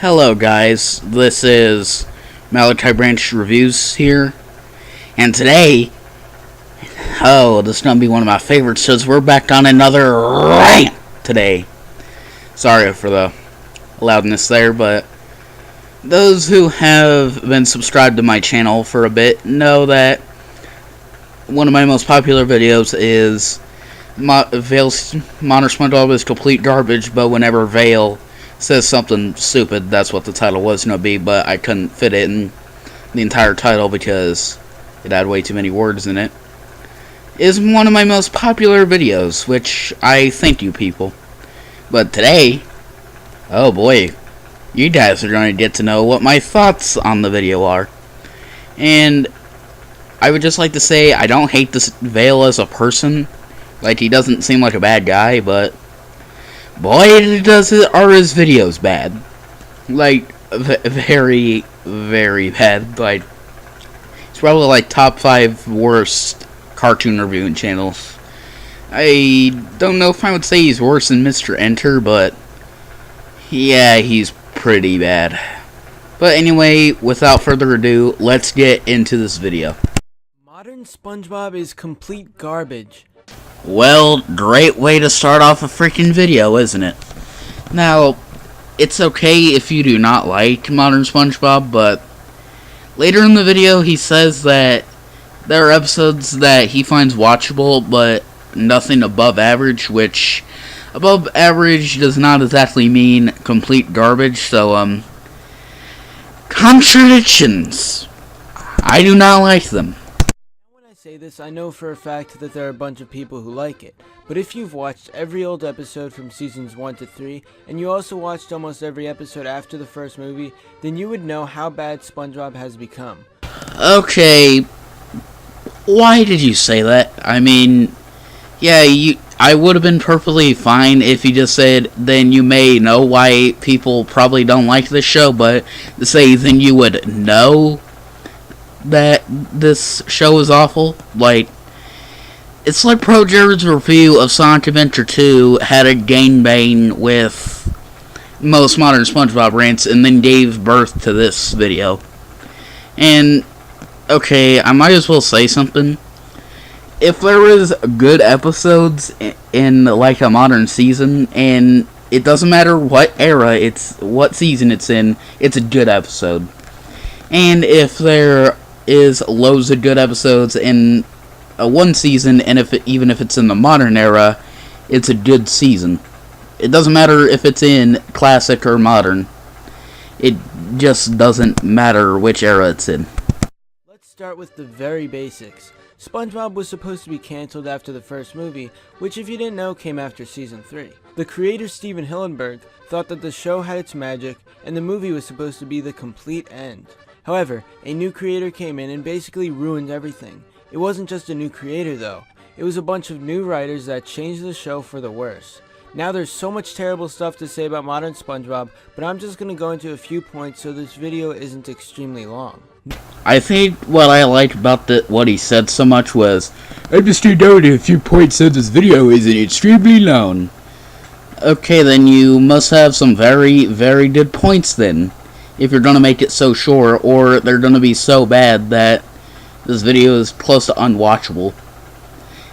Hello guys, this is Malachi Branch Reviews here, and today, this is going to be one of my favorites, because we're back on another rant today. Sorry for the loudness there, but those who have been subscribed to my channel for a bit know that one of my most popular videos is Vale's Modern Spongebob is complete garbage, but whenever Vale says something stupid, that's what the title was going to be, but I couldn't fit it in the entire title because it had way too many words in it. Is one of my most popular videos, which I thank you people. But today, oh boy, you guys are going to get to know what my thoughts on the video are. And I would just like to say, I don't hate this Vale as a person. Like, he doesn't seem like a bad guy, but boy, are his videos bad. Like, very, very bad. Like, it's probably like top 5 worst cartoon reviewing channels. I don't know if I would say he's worse than Mr. Enter, but yeah, he's pretty bad. But anyway, without further ado, let's get into this video. Modern SpongeBob is complete garbage. Well, great way to start off a freaking video, isn't it? Now, it's okay if you do not like Modern SpongeBob, but later in the video he says that there are episodes that he finds watchable, but nothing above average, which above average does not exactly mean complete garbage, so, contradictions. I do not like them. Say this, I know for a fact that there are a bunch of people who like it, but if you've watched every old episode from seasons 1 to 3, and you also watched almost every episode after the first movie, then you would know how bad SpongeBob has become. Okay, why did you say that? I mean, yeah, I would have been perfectly fine if you just said, then you may know why people probably don't like this show, but to say, then you would know that this show is awful. Like, it's like Pro Jared's review of Sonic Adventure 2 had a gangbang with most Modern SpongeBob rants and then gave birth to this video. And okay, I might as well say something. If there was good episodes in like a modern season, and it doesn't matter what era what season it's in, it's a good episode. And if there is loads of good episodes in one season, and even if it's in the modern era, it's a good season. It doesn't matter if it's in classic or modern. It just doesn't matter which era it's in. Let's start with the very basics. SpongeBob was supposed to be cancelled after the first movie, which if you didn't know came after season 3. The creator Steven Hillenburg thought that the show had its magic, and the movie was supposed to be the complete end. However, a new creator came in and basically ruined everything. It wasn't just a new creator though, it was a bunch of new writers that changed the show for the worse. Now there's so much terrible stuff to say about Modern SpongeBob, but I'm just going to go into a few points so this video isn't extremely long. I think what I liked about what he said so much was, I just need to know a few points so this video isn't extremely long. Okay, then you must have some very, very good points then, if you're gonna make it so short, or they're gonna be so bad that this video is close to unwatchable.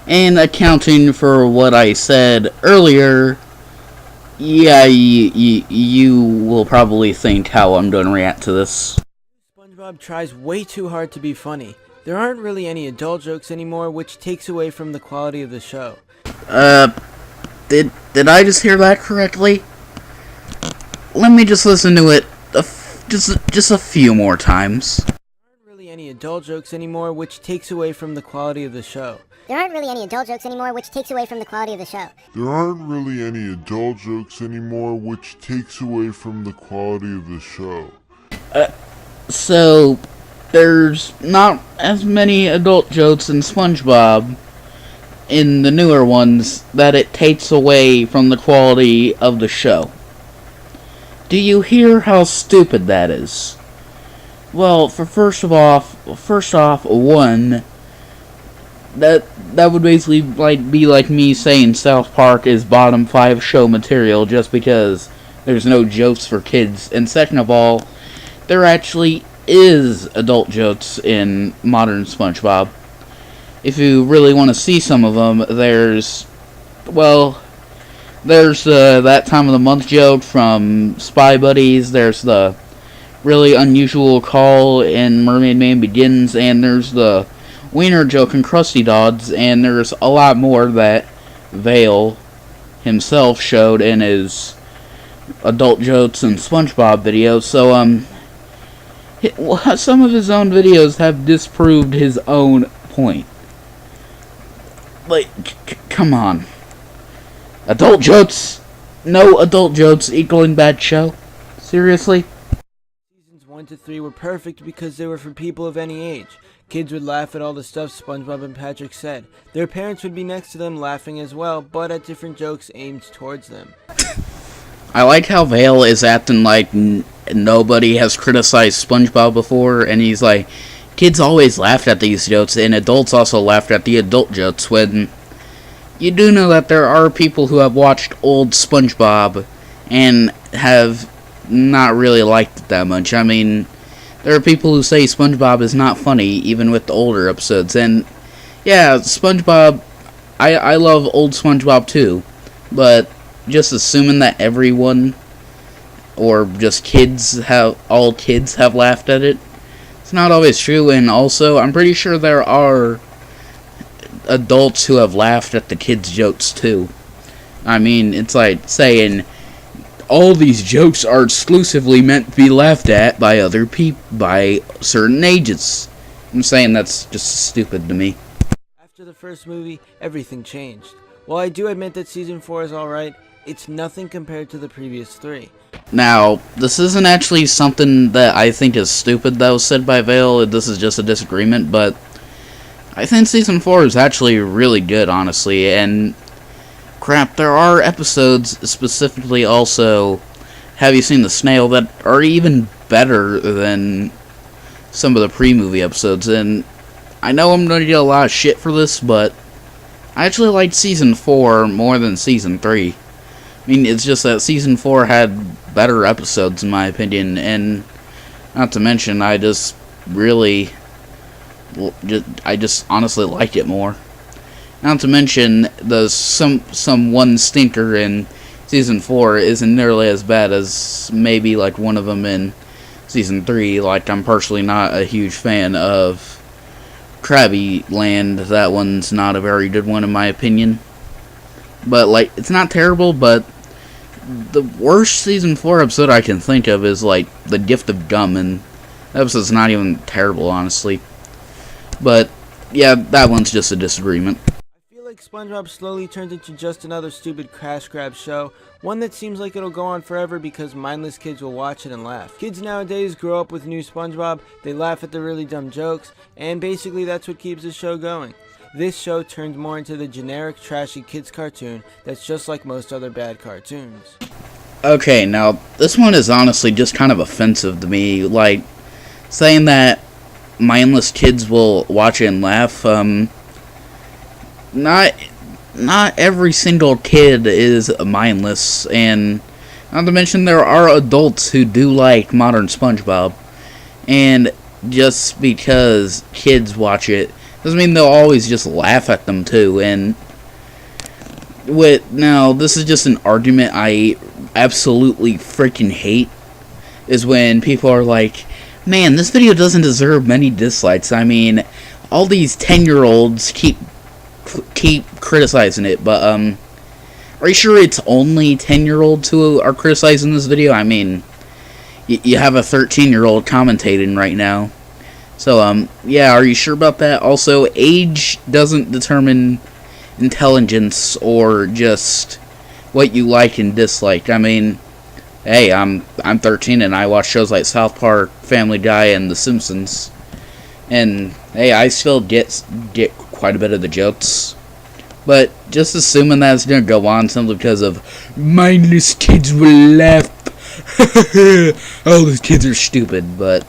And accounting for what I said earlier, yeah, you will probably think how I'm gonna react to this. SpongeBob tries way too hard to be funny. There aren't really any adult jokes anymore, which takes away from the quality of the show. Did I just hear that correctly? Let me just listen to it just a few more times. There aren't really any adult jokes anymore, which takes away from the quality of the show. There aren't really any adult jokes anymore, which takes away from the quality of the show. There aren't really any adult jokes anymore, which takes away from the quality of the show. So, there's not as many adult jokes in SpongeBob, in the newer ones, that it takes away from the quality of the show. Do you hear how stupid that is? Well, first off, one, that would basically be like me saying South Park is bottom 5 show material just because there's no jokes for kids. And second of all, there actually is adult jokes in modern SpongeBob. If you really want to see some of them, there's that time of the month joke from Spy Buddies, there's the really unusual call in Mermaid Man Begins, and there's the wiener joke in Krusty Dodds, and there's a lot more that Vale himself showed in his adult jokes and SpongeBob videos. So some of his own videos have disproved his own point. Like, come on. Adult jokes? No adult jokes equaling bad show? Seriously? Seasons 1 to 3 were perfect because they were for people of any age. Kids would laugh at all the stuff SpongeBob and Patrick said. Their parents would be next to them laughing as well, but at different jokes aimed towards them. I like how Vale is acting like nobody has criticized SpongeBob before, and he's like, kids always laughed at these jokes, and adults also laughed at the adult jokes, when you do know that there are people who have watched old SpongeBob and have not really liked it that much. I mean, there are people who say SpongeBob is not funny, even with the older episodes, and yeah, SpongeBob, I love old SpongeBob too, but just assuming that everyone, or just all kids have laughed at it, it's not always true. And also, I'm pretty sure there are adults who have laughed at the kids' jokes too. I mean, it's like saying all these jokes are exclusively meant to be laughed at by other people, by certain ages. I'm saying that's just stupid to me. After the first movie, everything changed. While I do admit that Season 4 is alright, it's nothing compared to the previous 3. Now, this isn't actually something that I think is stupid that was said by Vale. This is just a disagreement, but I think Season 4 is actually really good, honestly, and crap, there are episodes, specifically also Have You Seen the Snail, that are even better than some of the pre-movie episodes, and I know I'm going to get a lot of shit for this, but I actually liked Season 4 more than Season 3. I mean, it's just that Season 4 had better episodes, in my opinion, and not to mention, I just honestly liked it more. Not to mention, some one stinker in Season 4 isn't nearly as bad as maybe like one of them in Season 3. Like, I'm personally not a huge fan of Krabby Land. That one's not a very good one in my opinion. But, like, it's not terrible, but the worst Season 4 episode I can think of is, like, The Gift of Gum, and that episode's not even terrible, honestly. But, yeah, that one's just a disagreement. I feel like SpongeBob slowly turns into just another stupid cash grab show, one that seems like it'll go on forever because mindless kids will watch it and laugh. Kids nowadays grow up with new SpongeBob, they laugh at the really dumb jokes, and basically that's what keeps the show going. This show turned more into the generic, trashy kids cartoon that's just like most other bad cartoons. Okay, now, this one is honestly just kind of offensive to me. Like, saying that mindless kids will watch it and laugh, not every single kid is mindless, and not to mention there are adults who do like modern SpongeBob, and just because kids watch it doesn't mean they'll always just laugh at them too. And now this is just an argument I absolutely freaking hate, is when people are like, man, this video doesn't deserve many dislikes. I mean, all these 10-year-olds keep criticizing it, but are you sure it's only 10-year-olds who are criticizing this video? I mean, you have a 13-year-old commentating right now. So, yeah, are you sure about that? Also, age doesn't determine intelligence or just what you like and dislike. I mean, hey, I'm 13 and I watch shows like South Park, Family Guy, and The Simpsons. And, hey, I still get quite a bit of the jokes. But just assuming that it's going to go on simply because of mindless kids will laugh. All those kids are stupid, but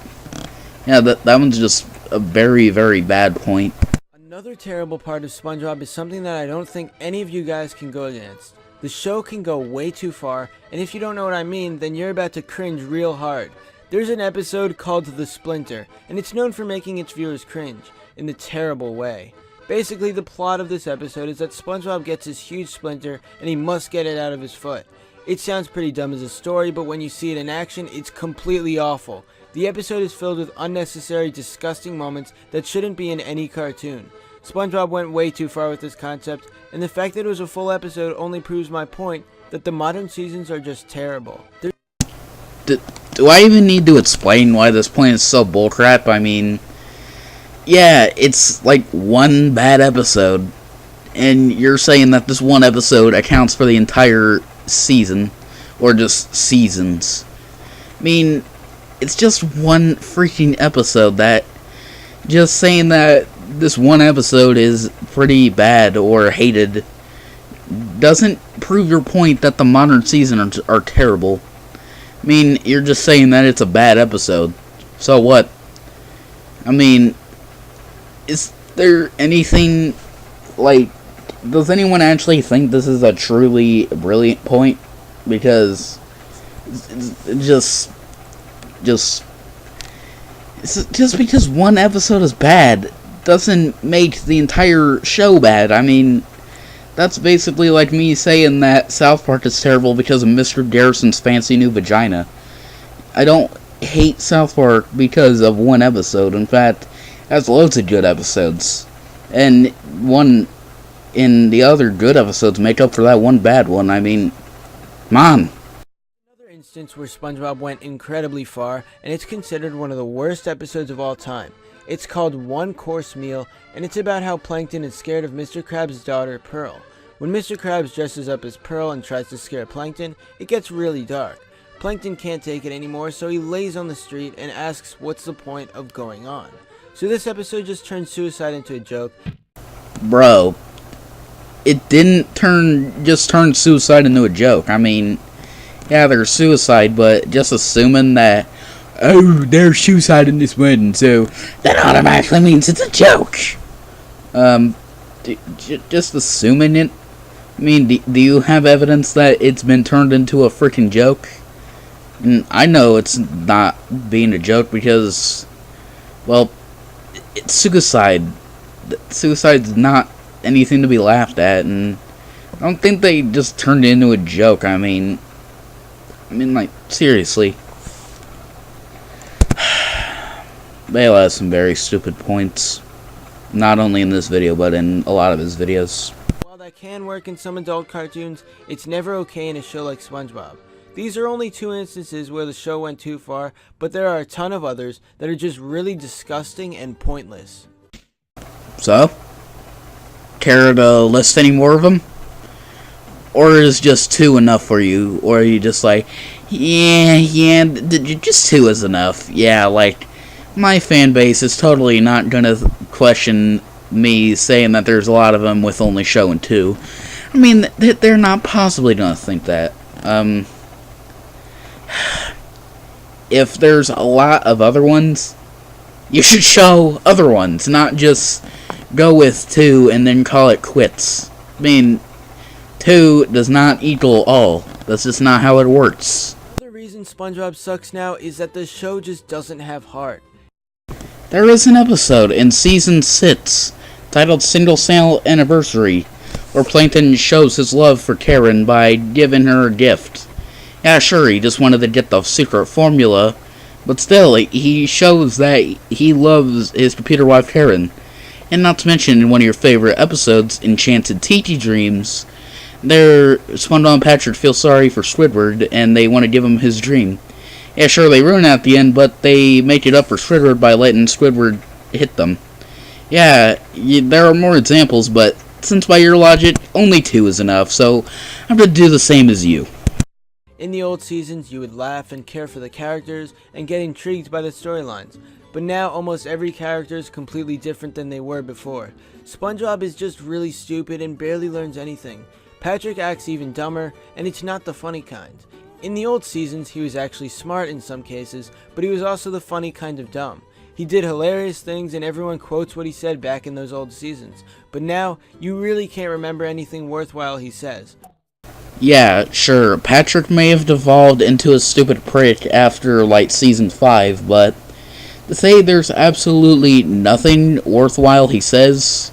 yeah, that one's just a very, very bad point. Another terrible part of SpongeBob is something that I don't think any of you guys can go against. The show can go way too far, and if you don't know what I mean, then you're about to cringe real hard. There's an episode called The Splinter, and it's known for making its viewers cringe, in a terrible way. Basically, the plot of this episode is that SpongeBob gets this huge splinter, and he must get it out of his foot. It sounds pretty dumb as a story, but when you see it in action, it's completely awful. The episode is filled with unnecessary, disgusting moments that shouldn't be in any cartoon. SpongeBob went way too far with this concept, and the fact that it was a full episode only proves my point that the modern seasons are just terrible. Do I even need to explain why this point is so bullcrap? I mean, yeah, it's like one bad episode, and you're saying that this one episode accounts for the entire season, or just seasons. I mean, it's just one freaking episode. That just saying that this one episode is pretty bad or hated doesn't prove your point that the modern seasons are terrible. I mean, you're just saying that it's a bad episode. So what? I mean, is there anything, like, does anyone actually think this is a truly brilliant point? Because just because one episode is bad doesn't make the entire show bad. I mean, that's basically like me saying that South Park is terrible because of Mr. Garrison's fancy new vagina. I don't hate South Park because of one episode. In fact, it has loads of good episodes. And the other good episodes make up for that one bad one. I mean, come on. Another instance where SpongeBob went incredibly far, and it's considered one of the worst episodes of all time. It's called One Course Meal, and it's about how Plankton is scared of Mr. Krabs' daughter, Pearl. When Mr. Krabs dresses up as Pearl and tries to scare Plankton, it gets really dark. Plankton can't take it anymore, so he lays on the street and asks what's the point of going on. So this episode just turns suicide into a joke. Bro, it didn't just turn suicide into a joke. I mean, yeah, there's suicide, but just assuming that, oh, there's suicide in this one, so that automatically means it's a joke. Just assuming it. I mean, do you have evidence that it's been turned into a freaking joke? And I know it's not being a joke because, well, it's suicide. Suicide's not anything to be laughed at, and I don't think they just turned it into a joke. I mean, like, seriously. Bale has some very stupid points. Not only in this video, but in a lot of his videos. While that can work in some adult cartoons, it's never okay in a show like SpongeBob. These are only 2 instances where the show went too far, but there are a ton of others that are just really disgusting and pointless. So? Care to list any more of them? Or is just 2 enough for you? Or are you just like, yeah, just 2 is enough. Yeah, like, my fan base is totally not gonna question me saying that there's a lot of them with only showing 2. I mean, they're not possibly gonna think that. If there's a lot of other ones, you should show other ones, not just go with 2 and then call it quits. I mean, 2 does not equal all. That's just not how it works. Another reason SpongeBob sucks now is that the show just doesn't have heart. There is an episode in Season 6, titled Single Cell Anniversary, where Plankton shows his love for Karen by giving her a gift. Yeah, sure, he just wanted to get the secret formula, but still, he shows that he loves his computer wife Karen. And not to mention, in one of your favorite episodes, Enchanted Tiki Dreams, SpongeBob and Patrick feel sorry for Squidward, and they want to give him his dream. Yeah, sure, they ruin it at the end, but they make it up for Squidward by letting Squidward hit them. Yeah, there are more examples, but since by your logic, only 2 is enough, so I'm going to do the same as you. In the old seasons, you would laugh and care for the characters and get intrigued by the storylines, but now almost every character is completely different than they were before. SpongeBob is just really stupid and barely learns anything. Patrick acts even dumber, and it's not the funny kind. In the old seasons, he was actually smart in some cases, but he was also the funny kind of dumb. He did hilarious things and everyone quotes what he said back in those old seasons, but now you really can't remember anything worthwhile he says. Yeah, sure, Patrick may have devolved into a stupid prick after, like, season 5, but to say there's absolutely nothing worthwhile he says,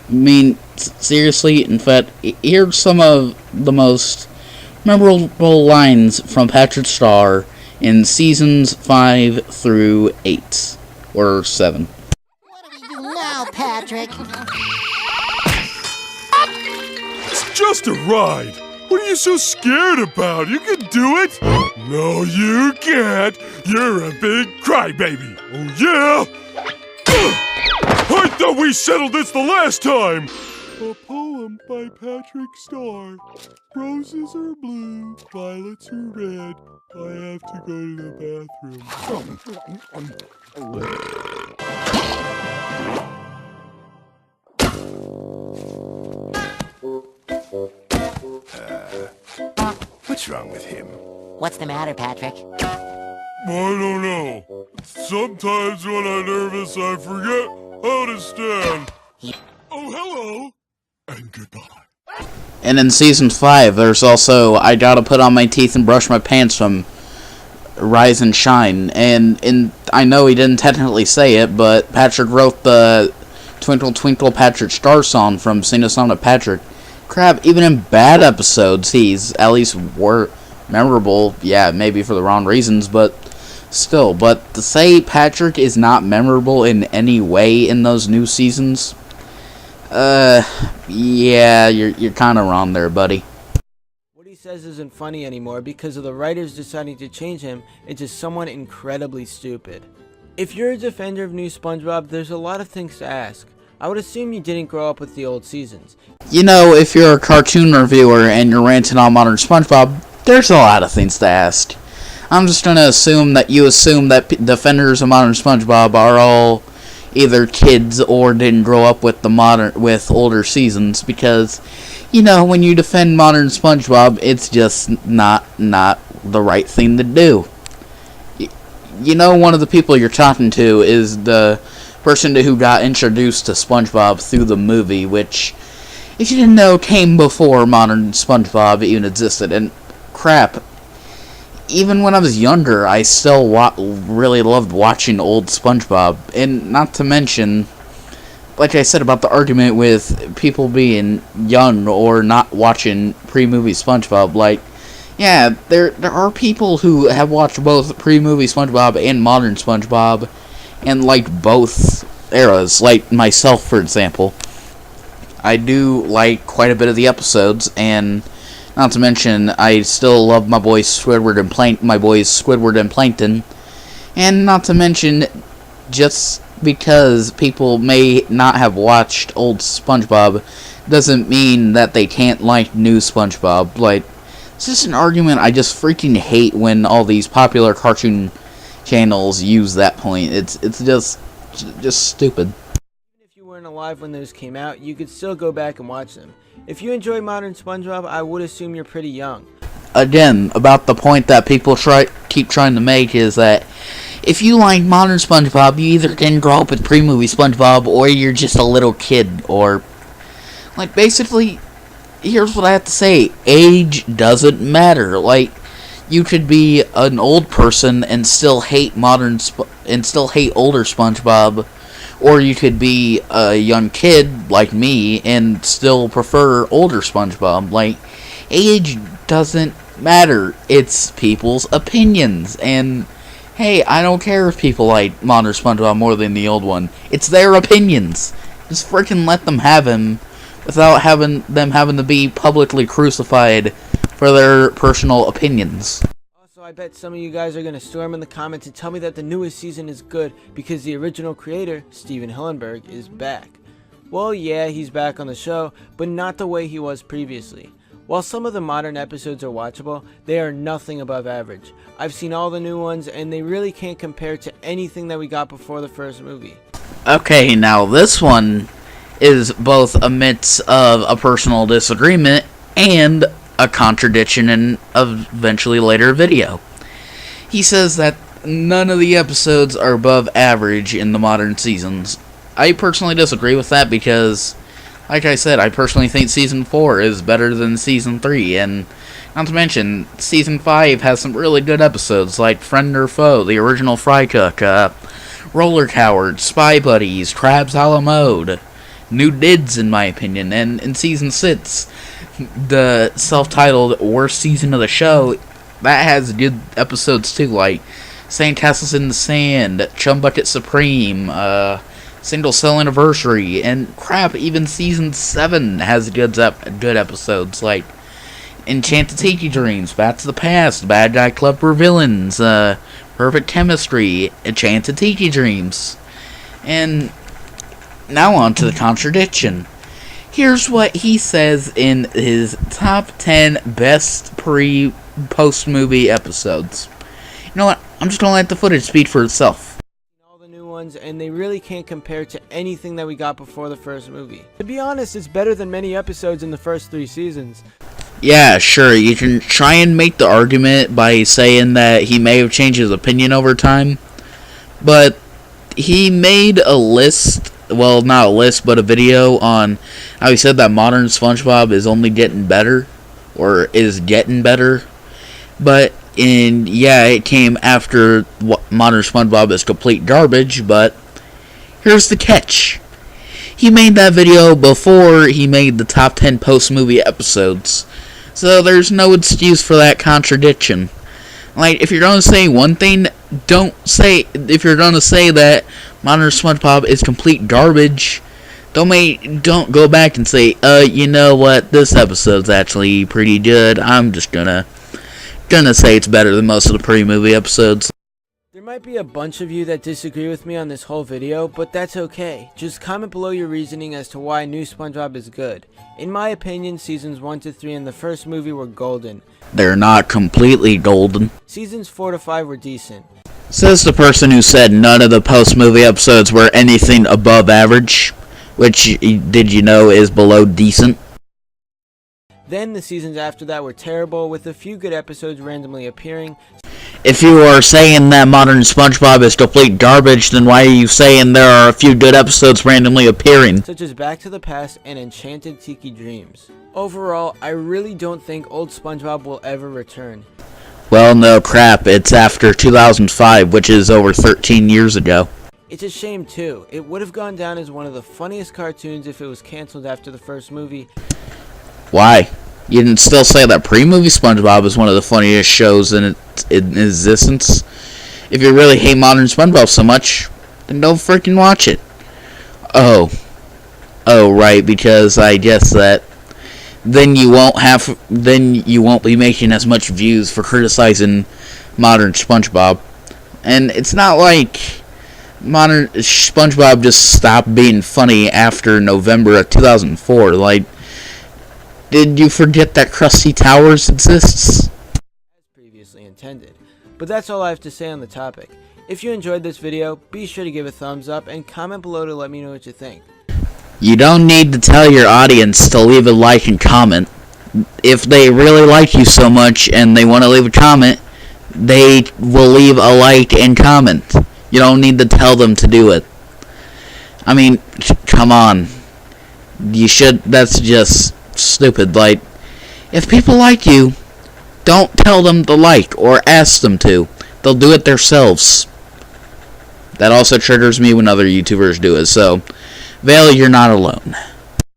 I mean, seriously, in fact, here's some of the most memorable lines from Patrick Star in seasons 5 through 8, or 7. What do we do now, Patrick? It's just a ride. What are you so scared about? You can do it. No, you can't. You're a big crybaby. Oh, yeah? I thought we settled this the last time. A poem by Patrick Star. Roses are blue, violets are red. I have to go to the bathroom. What's wrong with him? What's the matter, Patrick? I don't know. Sometimes when I'm nervous, I forget how to stand. Oh, hello. And goodbye. And in season 5, there's also I Gotta Put On My Teeth and Brush My Pants from Rise and Shine. And I know he didn't technically say it, but Patrick wrote the Twinkle Twinkle Patrick Star song from Sing a Song to Patrick. Crap, even in bad episodes, he's at least memorable. Yeah, maybe for the wrong reasons, but still. But to say Patrick is not memorable in any way in those new seasons, yeah, you're kind of wrong there, buddy. What he says isn't funny anymore because of the writers deciding to change him into someone incredibly stupid. If you're a defender of new SpongeBob, there's a lot of things to ask. I would assume you didn't grow up with the old seasons. You know, if you're a cartoon reviewer and you're ranting on modern SpongeBob, there's a lot of things to ask. I'm just gonna assume that you assume that defenders of modern SpongeBob are all either kids or didn't grow up with with older seasons, because, you know, when you defend modern SpongeBob, it's just not the right thing to do. You know, one of the people you're talking to is the person who got introduced to SpongeBob through the movie, which, if you didn't know, came before modern SpongeBob even existed. And crap, even when I was younger, I still really loved watching old SpongeBob. And not to mention, like I said about the argument with people being young or not watching pre-movie SpongeBob, like, yeah, there are people who have watched both pre-movie SpongeBob and modern SpongeBob and liked both eras, like myself, for example. I do like quite a bit of the episodes, and not to mention, I still love my boys Squidward and Plankton, and not to mention, just because people may not have watched old SpongeBob doesn't mean that they can't like new SpongeBob. Like, it's just an argument I just freaking hate when all these popular cartoon channels use that point. It's just stupid. Even if you weren't alive when those came out, you could still go back and watch them. If you enjoy modern SpongeBob, I would assume you're pretty young. Again, about the point that people keep trying to make is that if you like modern SpongeBob, you either didn't grow up with pre-movie SpongeBob, or you're just a little kid, or, like, basically, here's what I have to say: age doesn't matter. Like, you could be an old person and still hate older SpongeBob, or you could be a young kid like me and still prefer older SpongeBob. Like, age doesn't matter. It's people's opinions, and hey, I don't care if people like modern SpongeBob more than the old one. It's their opinions. Just freaking let them have him without having to be publicly crucified for their personal opinions. Also, I bet some of you guys are going to storm in the comments and tell me that the newest season is good because the original creator, Steven Hillenburg, is back. Well, yeah, he's back on the show, but not the way he was previously. While some of the modern episodes are watchable, they are nothing above average. I've seen all the new ones, and they really can't compare to anything that we got before the first movie. Okay, now this one is both a midst of a personal disagreement and a contradiction in a eventually later video. He says that none of the episodes are above average in the modern seasons. I personally disagree with that because, Like I said, I personally think Season 4 is better than Season 3, and not to mention, Season 5 has some really good episodes, like Friend or Foe, The Original Fry Cook, Roller Cowards, Spy Buddies, Crabs a la Mode, New Dids, in my opinion, and in Season 6, the self-titled Worst Season of the Show, that has good episodes too, like Sandcastles in the Sand, Chum Bucket Supreme, Single Cell Anniversary, and crap, even Season 7 has good episodes, like Enchanted Tiki Dreams, Back to the Past, Bad Guy Club for Villains, Perfect Chemistry, Enchanted Tiki Dreams. And now on to the contradiction. Here's what he says in his top 10 best post-movie episodes. You know what? I'm just gonna let the footage speak for itself. All the new ones, and they really can't compare to anything that we got before the first movie. To be honest, it's better than many episodes in the first 3 seasons. Yeah, sure, you can try and make the argument by saying that he may have changed his opinion over time, but he made a list, well, not a list, but a video on how he said that modern SpongeBob is only getting better, or is getting better, and yeah, it came after modern SpongeBob is complete garbage, but here's the catch. He made that video before he made the top 10 post-movie episodes, so there's no excuse for that contradiction. Like, if you're going to say one thing, if you're going to say that modern SpongeBob is complete garbage, don't go back and say, you know what, this episode's actually pretty good. I'm just gonna say it's better than most of the pre-movie episodes. There might be a bunch of you that disagree with me on this whole video, but that's okay. Just comment below your reasoning as to why new SpongeBob is good. In my opinion, seasons 1 to 3 in the first movie were golden. They're not completely golden. Seasons 4 to 5 were decent. Says the person who said none of the post-movie episodes were anything above average, which, did you know, is below decent. Then the seasons after that were terrible, with a few good episodes randomly appearing. If you are saying that modern SpongeBob is complete garbage, then why are you saying there are a few good episodes randomly appearing? Such as Back to the Past and Enchanted Tiki Dreams. Overall, I really don't think old SpongeBob will ever return. Well, no crap, it's after 2005, which is over 13 years ago. It's a shame too. It would have gone down as one of the funniest cartoons if it was cancelled after the first movie. Why? You can still say that pre-movie SpongeBob is one of the funniest shows in existence. If you really hate modern SpongeBob so much, then don't freaking watch it. Oh, right, because I guess that then you won't be making as much views for criticizing modern SpongeBob. And it's not like modern SpongeBob just stopped being funny after November of 2004. Like, did you forget that Krusty Towers exists? As previously intended. But that's all I have to say on the topic. If you enjoyed this video, be sure to give a thumbs up and comment below to let me know what you think. You don't need to tell your audience to leave a like and comment. If they really like you so much and they want to leave a comment, they will leave a like and comment. You don't need to tell them to do it. I mean, come on. That's just stupid. Like, if people like you, don't tell them to like or ask them to. They'll do it themselves. That also triggers me when other YouTubers do it, so Vale, you're not alone.